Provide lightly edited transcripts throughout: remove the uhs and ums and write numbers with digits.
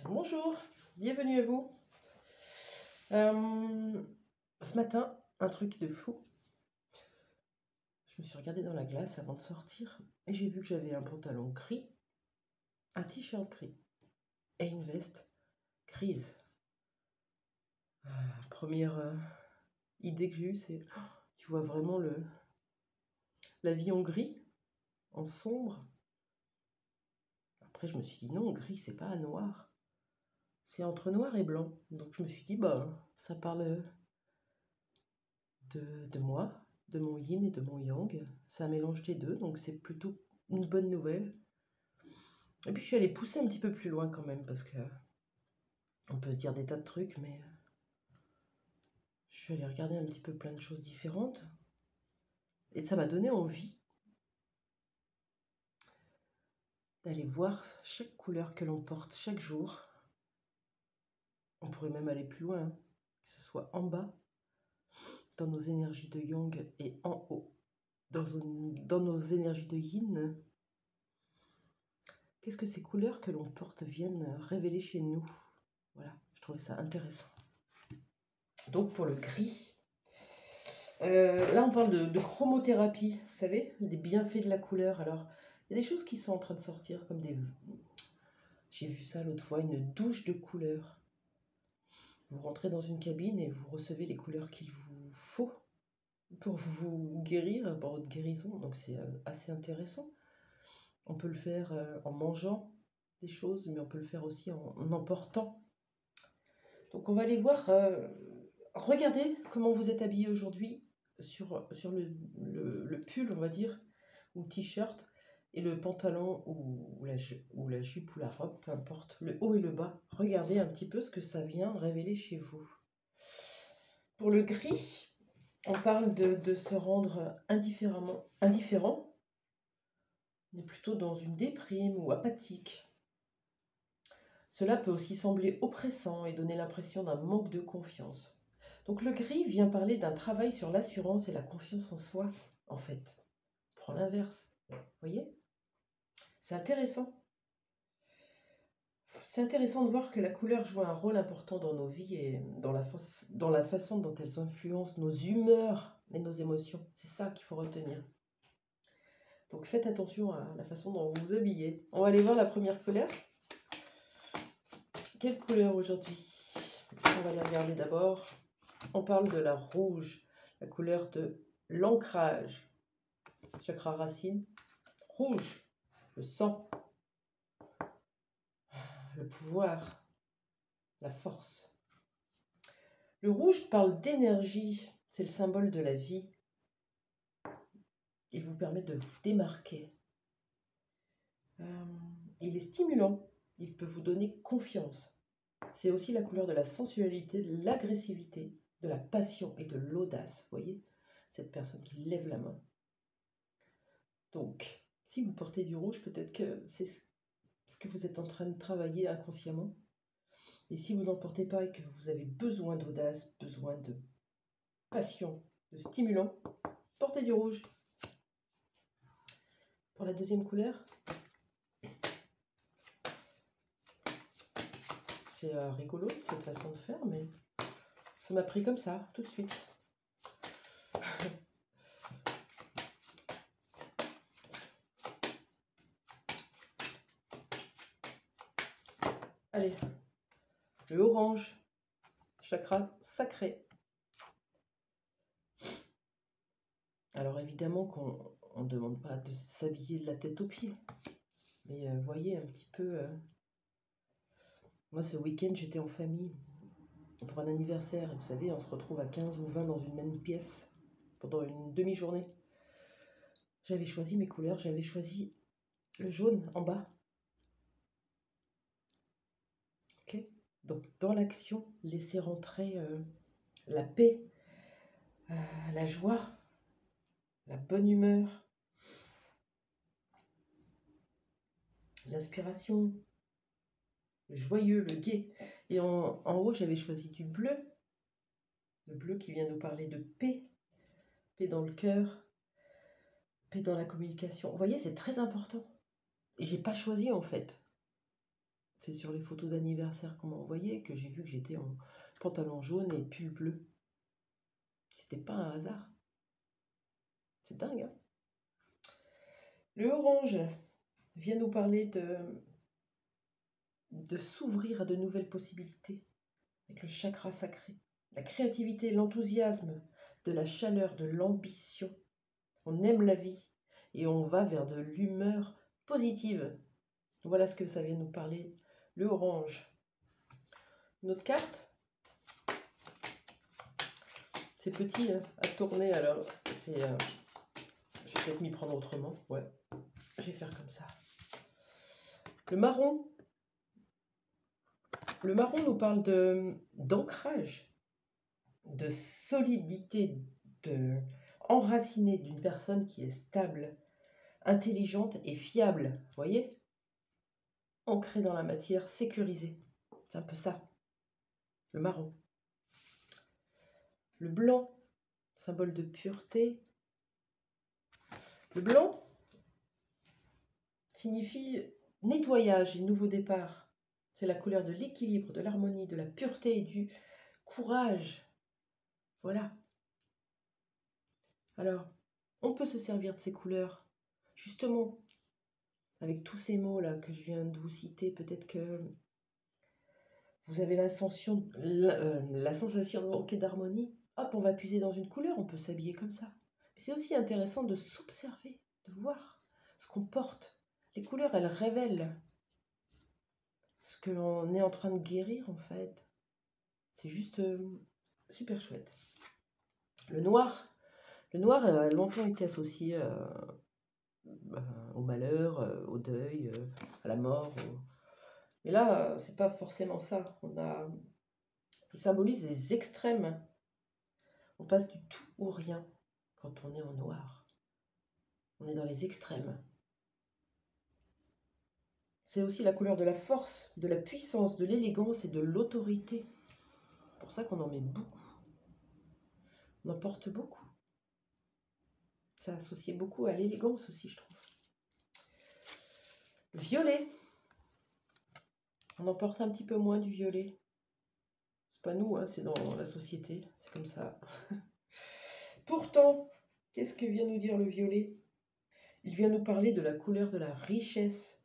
Bonjour, bienvenue à vous. Ce matin, un truc de fou. Je me suis regardée dans la glace avant de sortir et j'ai vu que j'avais un pantalon gris, un t-shirt gris et une veste grise. Première idée que j'ai eue, c'est tu vois vraiment la vie en gris, en sombre. Après, je me suis dit non, gris, c'est pas noir. C'est entre noir et blanc. Donc, je me suis dit, ça parle de moi, de mon yin et de mon yang. C'est un mélange des deux, donc c'est plutôt une bonne nouvelle. Et puis, je suis allée pousser un petit peu plus loin quand même, parce que on peut se dire des tas de trucs, mais je suis allée regarder un petit peu plein de choses différentes. Et ça m'a donné envie d'aller voir chaque couleur que l'on porte chaque jour. On pourrait même aller plus loin, hein, que ce soit en bas, dans nos énergies de yang, et en haut, dans nos énergies de yin. Qu'est-ce que ces couleurs que l'on porte viennent révéler chez nous? Voilà, je trouvais ça intéressant. Donc pour le gris, là on parle de chromothérapie, vous savez, des bienfaits de la couleur. Alors, il y a des choses qui sont en train de sortir, comme des... J'ai vu ça l'autre fois, une douche de couleurs. Vous rentrez dans une cabine et vous recevez les couleurs qu'il vous faut pour vous guérir, pour votre guérison. Donc c'est assez intéressant. On peut le faire en mangeant des choses, mais on peut le faire aussi en emportant. Donc on va aller voir, regardez comment vous êtes habillé aujourd'hui sur le pull, on va dire, ou le t-shirt, et le pantalon ou la jupe ou la robe, peu importe, le haut et le bas. Regardez un petit peu ce que ça vient révéler chez vous. Pour le gris, on parle de se rendre indifférent. On est plutôt dans une déprime ou apathique. Cela peut aussi sembler oppressant et donner l'impression d'un manque de confiance. Donc le gris vient parler d'un travail sur l'assurance et la confiance en soi, en fait. Prends l'inverse, vous voyez? C'est intéressant. C'est intéressant de voir que la couleur joue un rôle important dans nos vies et dans la façon dont elles influencent nos humeurs et nos émotions. C'est ça qu'il faut retenir. Donc faites attention à la façon dont vous vous habillez. On va aller voir la première couleur. Quelle couleur aujourd'hui? On va les regarder d'abord. On parle de la rouge, la couleur de l'ancrage. Chakra racine. Rouge, le sang, le pouvoir, la force. Le rouge parle d'énergie, c'est le symbole de la vie. Il vous permet de vous démarquer. Il est stimulant, il peut vous donner confiance. C'est aussi la couleur de la sensualité, de l'agressivité, de la passion et de l'audace. Vous voyez, cette personne qui lève la main. Donc, si vous portez du rouge, peut-être que c'est ce que vous êtes en train de travailler inconsciemment. Et si vous n'en portez pas et que vous avez besoin d'audace, besoin de passion, de stimulant, portez du rouge. Pour la deuxième couleur, c'est rigolo cette façon de faire, mais ça m'a pris comme ça, tout de suite. Allez, le orange, chakra sacré. Alors évidemment qu'on ne demande pas de s'habiller de la tête aux pieds, mais voyez un petit peu... Moi ce week-end j'étais en famille pour un anniversaire, et vous savez on se retrouve à 15 ou 20 dans une même pièce pendant une demi-journée. J'avais choisi mes couleurs, j'avais choisi le jaune en bas. Ok. Donc dans l'action, laissez rentrer la paix, la joie, la bonne humeur, l'inspiration, le joyeux, le gai. Et en haut, j'avais choisi du bleu. Le bleu qui vient nous parler de paix. Paix dans le cœur, paix dans la communication. Vous voyez, c'est très important. Et j'ai pas choisi en fait. C'est sur les photos d'anniversaire qu'on m'a envoyé que j'ai vu que j'étais en pantalon jaune et pull bleu. C'était pas un hasard. C'est dingue, hein? Le orange vient nous parler de s'ouvrir à de nouvelles possibilités avec le chakra sacré. La créativité, l'enthousiasme, de la chaleur, de l'ambition. On aime la vie et on va vers de l'humeur positive. Voilà ce que ça vient nous parler, le orange. Une autre carte. C'est petit hein, à tourner, alors c'est... je vais peut-être m'y prendre autrement. Ouais, je vais faire comme ça. Le marron. Le marron nous parle d'ancrage, de solidité, de enraciné d'une personne qui est stable, intelligente et fiable. Vous voyez? Ancrée dans la matière, sécurisée. C'est un peu ça. Le marron. Le blanc, symbole de pureté. Le blanc signifie nettoyage et nouveau départ. C'est la couleur de l'équilibre, de l'harmonie, de la pureté et du courage. Voilà. Alors, on peut se servir de ces couleurs, justement, avec tous ces mots-là que je viens de vous citer. Peut-être que vous avez la sensation de manquer d'harmonie. Hop, on va puiser dans une couleur, on peut s'habiller comme ça. C'est aussi intéressant de s'observer, de voir ce qu'on porte. Les couleurs, elles révèlent ce que l'on est en train de guérir, en fait. C'est juste super chouette. Le noir a longtemps été associé au malheur, au deuil, à la mort. Mais là, c'est pas forcément ça. Il symbolise les extrêmes. On passe du tout au rien quand on est en noir. On est dans les extrêmes. C'est aussi la couleur de la force, de la puissance, de l'élégance et de l'autorité. C'est pour ça qu'on en met beaucoup. On en porte beaucoup. Ça associé beaucoup à l'élégance aussi, je trouve. Le violet. On en porte un petit peu moins du violet. C'est pas nous, hein, c'est dans la société. C'est comme ça. Pourtant, qu'est-ce que vient nous dire le violet? Il vient nous parler de la couleur de la richesse.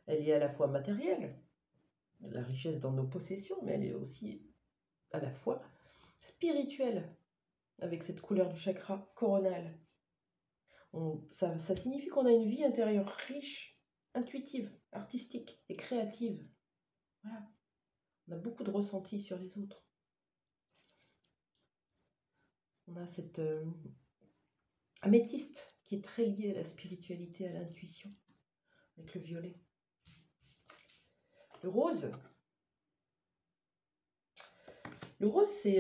Elle est à la fois matérielle, la richesse dans nos possessions, mais elle est aussi à la fois spirituelle, avec cette couleur du chakra coronal. Ça signifie qu'on a une vie intérieure riche, intuitive, artistique et créative. Voilà. On a beaucoup de ressentis sur les autres. On a cette améthyste qui est très liée à la spiritualité, à l'intuition, avec le violet. Le rose. Le rose, c'est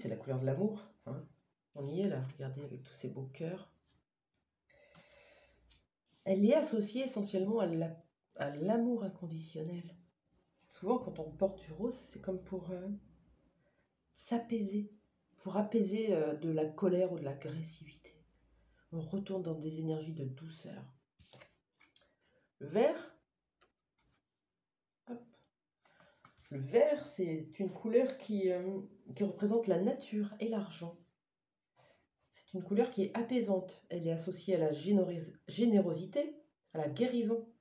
la couleur de l'amour. Hein. On y est là, regardez, avec tous ces beaux cœurs. Elle est associée essentiellement à l'amour inconditionnel. Souvent, quand on porte du rose, c'est comme pour s'apaiser, pour apaiser de la colère ou de l'agressivité. On retourne dans des énergies de douceur. Le vert, hop. Le vert, c'est une couleur qui représente la nature et l'argent. C'est une couleur qui est apaisante. Elle est associée à la générosité, à la guérison.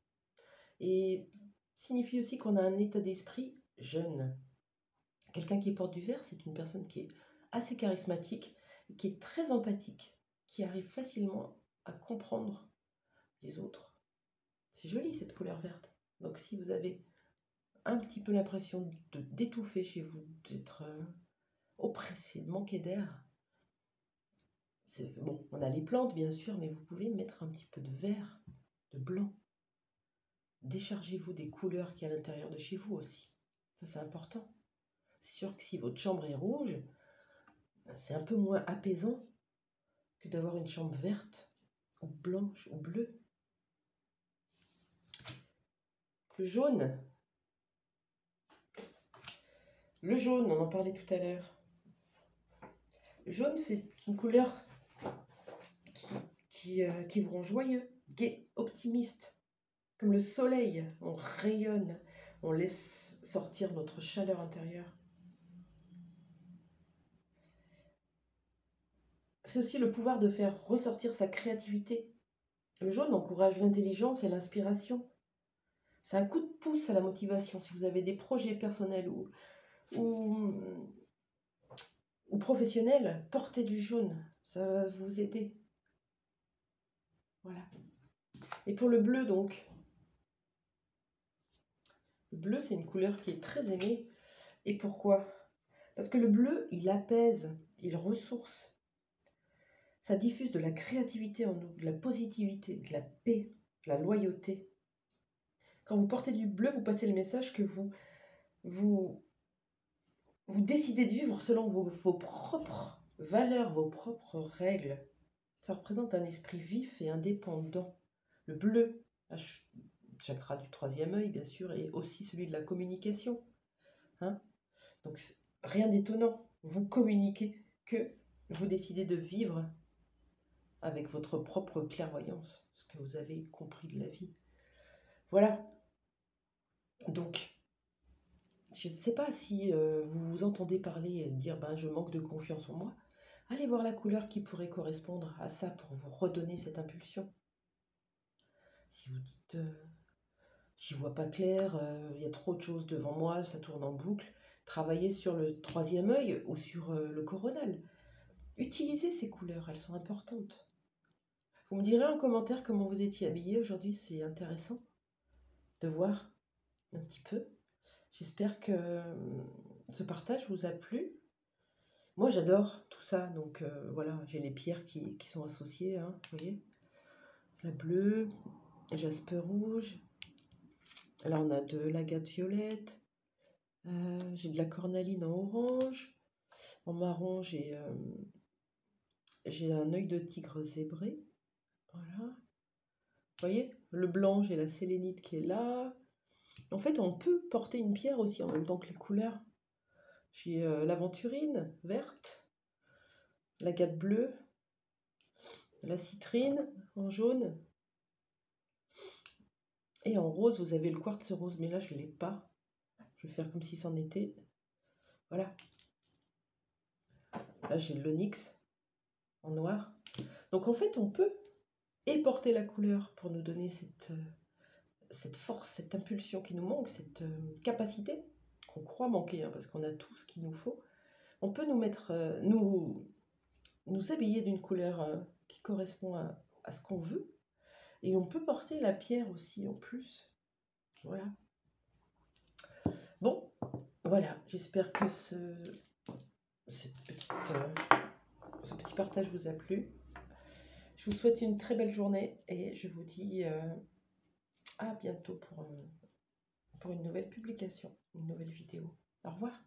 Et signifie aussi qu'on a un état d'esprit jeune. Quelqu'un qui porte du vert, c'est une personne qui est assez charismatique, qui est très empathique, qui arrive facilement à comprendre les autres. C'est joli cette couleur verte. Donc si vous avez un petit peu l'impression d'étouffer chez vous, d'être oppressé, de manquer d'air, bon, on a les plantes bien sûr, mais vous pouvez mettre un petit peu de vert, de blanc. Déchargez-vous des couleurs qu'il y a à l'intérieur de chez vous aussi. Ça, c'est important. C'est sûr que si votre chambre est rouge, c'est un peu moins apaisant que d'avoir une chambre verte, ou blanche, ou bleue. Le jaune. Le jaune, on en parlait tout à l'heure. Le jaune, c'est une couleur qui vous rend joyeux, gai, optimiste. Comme le soleil, on rayonne. On laisse sortir notre chaleur intérieure. C'est aussi le pouvoir de faire ressortir sa créativité. Le jaune encourage l'intelligence et l'inspiration. C'est un coup de pouce à la motivation. Si vous avez des projets personnels ou professionnels, portez du jaune. Ça va vous aider. Voilà. Et pour le bleu, donc. Le bleu, c'est une couleur qui est très aimée. Et pourquoi? Parce que le bleu, il apaise, il ressource. Ça diffuse de la créativité en nous, de la positivité, de la paix, de la loyauté. Quand vous portez du bleu, vous passez le message que vous décidez de vivre selon vos propres valeurs, vos propres règles. Ça représente un esprit vif et indépendant. Le bleu, chakra du troisième œil, bien sûr, et aussi celui de la communication. Hein? Donc, rien d'étonnant. Vous communiquez que vous décidez de vivre avec votre propre clairvoyance, ce que vous avez compris de la vie. Voilà. Donc, je ne sais pas si vous vous entendez parler et dire ben, je manque de confiance en moi. Allez voir la couleur qui pourrait correspondre à ça pour vous redonner cette impulsion. Si vous dites j'y vois pas clair, il y a trop de choses devant moi, ça tourne en boucle, travaillez sur le troisième œil ou sur le coronal. Utilisez ces couleurs, elles sont importantes. Vous me direz en commentaire comment vous étiez habillé aujourd'hui, c'est intéressant de voir un petit peu. J'espère que ce partage vous a plu. Moi, j'adore tout ça. Donc, voilà, j'ai les pierres qui sont associées. Hein, vous voyez, la bleue, jaspe rouge. Là, on a de l'agate violette. J'ai de la cornaline en orange. En marron, j'ai un œil de tigre zébré. Voilà. Vous voyez, le blanc, j'ai la sélénite qui est là. En fait, on peut porter une pierre aussi en même temps que les couleurs. J'ai l'aventurine verte, l'agate bleue, la citrine en jaune. Et en rose, vous avez le quartz rose, mais là, je ne l'ai pas. Je vais faire comme si c'en était. Voilà. Là, j'ai l'onyx en noir. Donc, en fait, on peut porter la couleur pour nous donner cette force, cette impulsion qui nous manque, cette capacité qu'on croit manquer, hein, parce qu'on a tout ce qu'il nous faut. On peut nous mettre, nous habiller d'une couleur qui correspond à ce qu'on veut. Et on peut porter la pierre aussi en plus. Voilà. Bon, voilà. J'espère que ce petit partage vous a plu. Je vous souhaite une très belle journée et je vous dis à bientôt pour une nouvelle publication, une nouvelle vidéo. Au revoir.